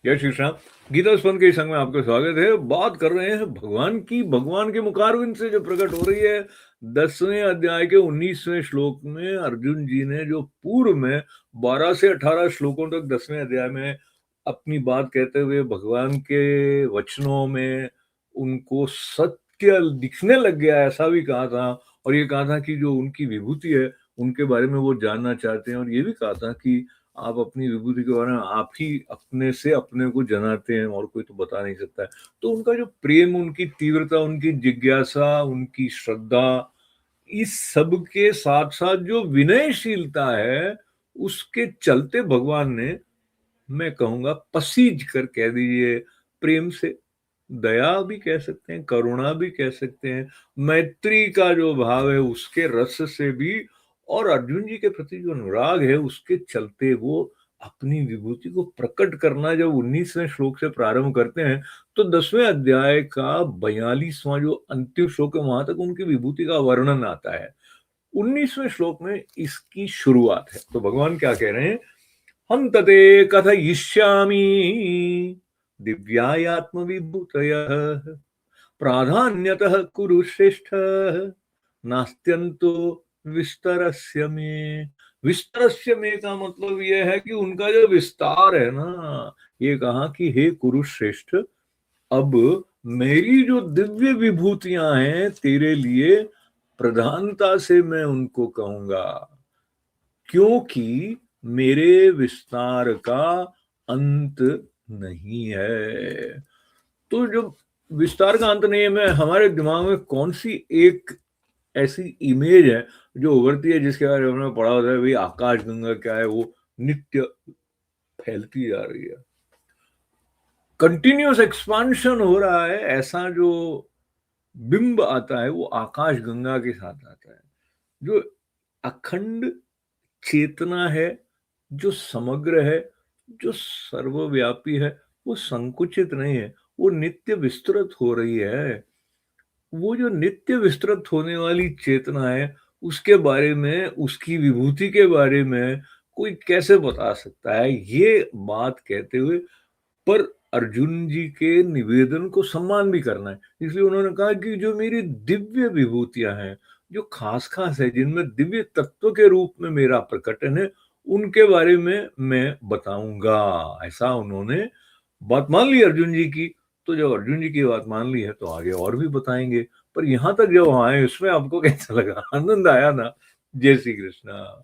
जय श्री कृष्ण। गीता स्पंद के संग में आपका स्वागत है। बात कर रहे हैं भगवान की। भगवान के मुखारविंद से जो प्रकट हो रही है 10वें अध्याय के 19वें श्लोक में अर्जुन जी ने जो पूर्व में 12 से 18 श्लोकों तक 10वें अध्याय में अपनी बात कहते हुए भगवान के वचनों में उनको सत्य दिखने लग गया, ऐसा भी कहा था। और ये कहा था कि जो उनकी विभूति है उनके बारे में वो जानना चाहते हैं, और ये भी कहा था कि आप अपनी विभूति के बारे में आप ही अपने से अपने को जनाते हैं और कोई तो बता नहीं सकता है। तो उनका जो प्रेम, उनकी तीव्रता, उनकी जिज्ञासा, उनकी श्रद्धा, इस सब के साथ साथ जो विनयशीलता है, उसके चलते भगवान ने, मैं कहूंगा पसीज कर कह दीजिए, प्रेम से, दया भी कह सकते हैं, करुणा भी कह सकते हैं, मैत्री का जो भाव है उसके रस से भी, और अर्जुन जी के प्रति जो अनुराग है उसके चलते वो अपनी विभूति को प्रकट करना जब 19वें श्लोक से प्रारंभ करते हैं, तो 10वें अध्याय का 42वां जो अंतिम श्लोक है वहां तक उनकी विभूति का वर्णन आता है। 19वें श्लोक में इसकी शुरुआत है। तो भगवान क्या कह रहे हैं? हम तते कथयिष्यामि दिव्यायात्म विभूतयः प्राधान्यतः कुरु श्रेष्ठ नास्त्यंतो विस्तरस्य में। विस्तरस्य में का मतलब यह है कि उनका जो विस्तार है ना, ये कहा कि हे कुरुश्रेष्ठ, अब मेरी जो दिव्य विभूतियां हैं तेरे लिए प्रधानता से मैं उनको कहूंगा, क्योंकि मेरे विस्तार का अंत नहीं है। तो जो विस्तार का अंत नहीं है, मैं हमारे दिमाग में कौन सी एक ऐसी इमेज है जो उभरती है, जिसके बारे में हमने पढ़ा होता है, भाई आकाश गंगा क्या है, वो नित्य फैलती जा रही है, कंटिन्यूअस एक्सपांशन हो रहा है। ऐसा जो बिंब आता है वो आकाश गंगा के साथ आता है। जो अखंड चेतना है, जो समग्र है, जो सर्वव्यापी है, वो संकुचित नहीं है, वो नित्य विस्तृत हो रही है। वो जो नित्य विस्तृत होने वाली चेतना है, उसके बारे में, उसकी विभूति के बारे में कोई कैसे बता सकता है? ये बात कहते हुए, पर अर्जुन जी के निवेदन को सम्मान भी करना है, इसलिए उन्होंने कहा कि जो मेरी दिव्य विभूतियां हैं, जो खास खास है, जिनमें दिव्य तत्व के रूप में मेरा प्रकटन है, उनके बारे में मैं बताऊंगा। ऐसा उन्होंने बात मान ली अर्जुन जी की। तो जब अर्जुन जी की बात मान ली है तो आगे और भी बताएंगे। पर यहां तक जब आए, उसमें आपको कैसा लगा? आनंद आया ना? जय श्री कृष्णा।